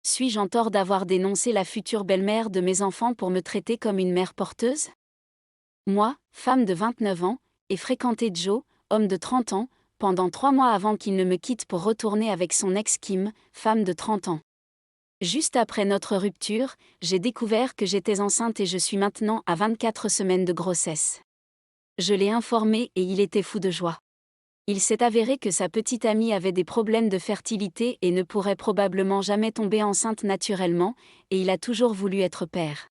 Suis-je en tort d'avoir dénoncé la future belle-mère de mes enfants pour me traiter comme une mère porteuse? Moi, femme de 29 ans, ai fréquenté Joe, homme de 30 ans, pendant 3 mois avant qu'il ne me quitte pour retourner avec son ex Kim, femme de 30 ans. Juste après notre rupture, j'ai découvert que j'étais enceinte et je suis maintenant à 24 semaines de grossesse. Je l'ai informé et il était fou de joie. Il s'est avéré que sa petite amie avait des problèmes de fertilité et ne pourrait probablement jamais tomber enceinte naturellement, et il a toujours voulu être père.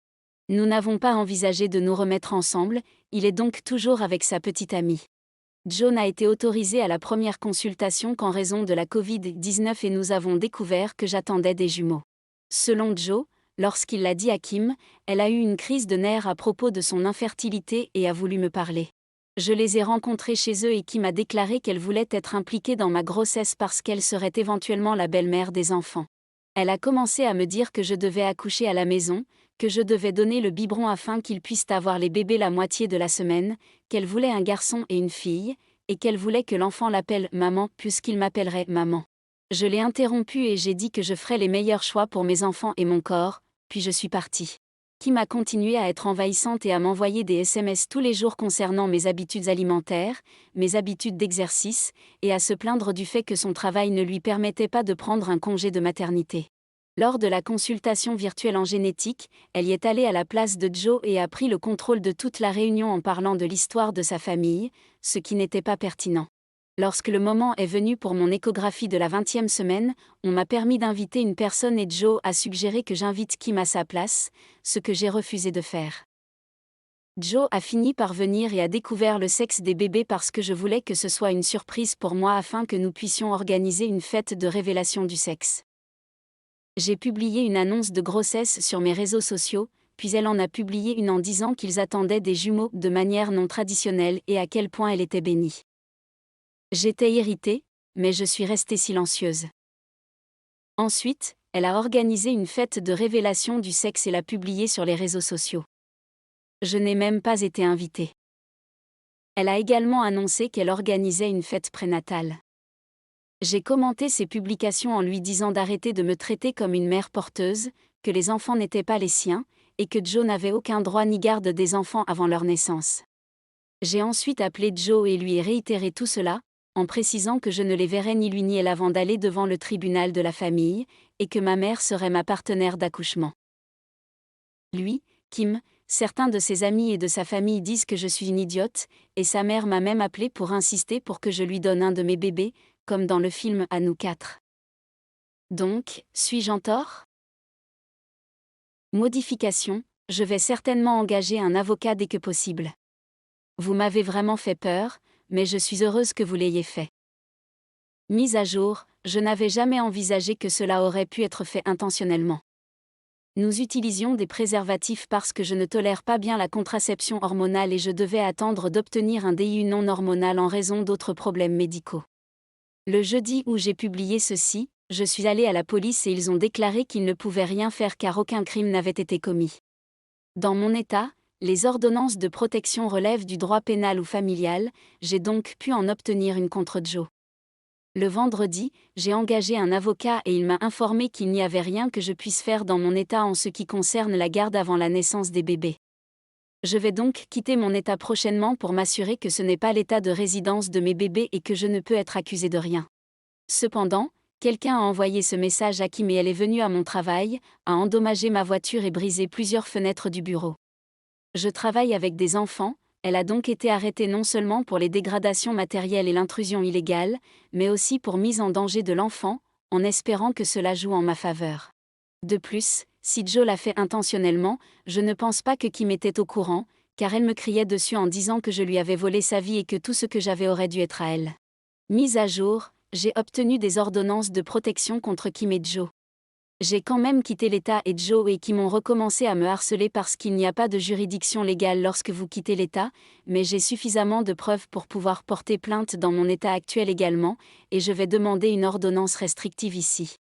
Nous n'avons pas envisagé de nous remettre ensemble, il est donc toujours avec sa petite amie. Joe n'a été autorisé à la première consultation qu'en raison de la Covid-19 et nous avons découvert que j'attendais des jumeaux. Selon Joe, lorsqu'il l'a dit à Kim, elle a eu une crise de nerfs à propos de son infertilité et a voulu me parler. Je les ai rencontrés chez eux et Kim a déclaré qu'elle voulait être impliquée dans ma grossesse parce qu'elle serait éventuellement la belle-mère des enfants. Elle a commencé à me dire que je devais accoucher à la maison, que je devais donner le biberon afin qu'ils puissent avoir les bébés la moitié de la semaine, qu'elle voulait un garçon et une fille, et qu'elle voulait que l'enfant l'appelle maman puisqu'il m'appellerait maman. Je l'ai interrompue et j'ai dit que je ferais les meilleurs choix pour mes enfants et mon corps, puis je suis partie. Kim a continué à être envahissante et à m'envoyer des SMS tous les jours concernant mes habitudes alimentaires, mes habitudes d'exercice, et à se plaindre du fait que son travail ne lui permettait pas de prendre un congé de maternité. Lors de la consultation virtuelle en génétique, elle y est allée à la place de Joe et a pris le contrôle de toute la réunion en parlant de l'histoire de sa famille, ce qui n'était pas pertinent. Lorsque le moment est venu pour mon échographie de la 20e semaine, on m'a permis d'inviter une personne et Joe a suggéré que j'invite Kim à sa place, ce que j'ai refusé de faire. Joe a fini par venir et a découvert le sexe des bébés parce que je voulais que ce soit une surprise pour moi afin que nous puissions organiser une fête de révélation du sexe. J'ai publié une annonce de grossesse sur mes réseaux sociaux, puis elle en a publié une en disant qu'ils attendaient des jumeaux de manière non traditionnelle et à quel point elle était bénie. J'étais irritée, mais je suis restée silencieuse. Ensuite, elle a organisé une fête de révélation du sexe et l'a publiée sur les réseaux sociaux. Je n'ai même pas été invitée. Elle a également annoncé qu'elle organisait une fête prénatale. J'ai commenté ses publications en lui disant d'arrêter de me traiter comme une mère porteuse, que les enfants n'étaient pas les siens, et que Joe n'avait aucun droit ni garde des enfants avant leur naissance. J'ai ensuite appelé Joe et lui ai réitéré tout cela, en précisant que je ne les verrais ni lui ni elle avant d'aller devant le tribunal de la famille, et que ma mère serait ma partenaire d'accouchement. Lui, Kim, certains de ses amis et de sa famille disent que je suis une idiote, et sa mère m'a même appelé pour insister pour que je lui donne un de mes bébés, comme dans le film À nous quatre. Donc, suis-je en tort? Modification, je vais certainement engager un avocat dès que possible. Vous m'avez vraiment fait peur, mais je suis heureuse que vous l'ayez fait. Mise à jour, je n'avais jamais envisagé que cela aurait pu être fait intentionnellement. Nous utilisions des préservatifs parce que je ne tolère pas bien la contraception hormonale et je devais attendre d'obtenir un DIU non hormonal en raison d'autres problèmes médicaux. Le jeudi où j'ai publié ceci, je suis allée à la police et ils ont déclaré qu'ils ne pouvaient rien faire car aucun crime n'avait été commis. Dans mon état, les ordonnances de protection relèvent du droit pénal ou familial, j'ai donc pu en obtenir une contre Joe. Le vendredi, j'ai engagé un avocat et il m'a informé qu'il n'y avait rien que je puisse faire dans mon état en ce qui concerne la garde avant la naissance des bébés. Je vais donc quitter mon état prochainement pour m'assurer que ce n'est pas l'état de résidence de mes bébés et que je ne peux être accusée de rien. Cependant, quelqu'un a envoyé ce message à Kim et elle est venue à mon travail, a endommagé ma voiture et brisé plusieurs fenêtres du bureau. Je travaille avec des enfants, elle a donc été arrêtée non seulement pour les dégradations matérielles et l'intrusion illégale, mais aussi pour mise en danger de l'enfant, en espérant que cela joue en ma faveur. De plus, si Joe l'a fait intentionnellement, je ne pense pas que Kim était au courant, car elle me criait dessus en disant que je lui avais volé sa vie et que tout ce que j'avais aurait dû être à elle. Mise à jour, j'ai obtenu des ordonnances de protection contre Kim et Joe. J'ai quand même quitté l'État et Joe et qui m'ont recommencé à me harceler parce qu'il n'y a pas de juridiction légale lorsque vous quittez l'État, mais j'ai suffisamment de preuves pour pouvoir porter plainte dans mon État actuel également, et je vais demander une ordonnance restrictive ici.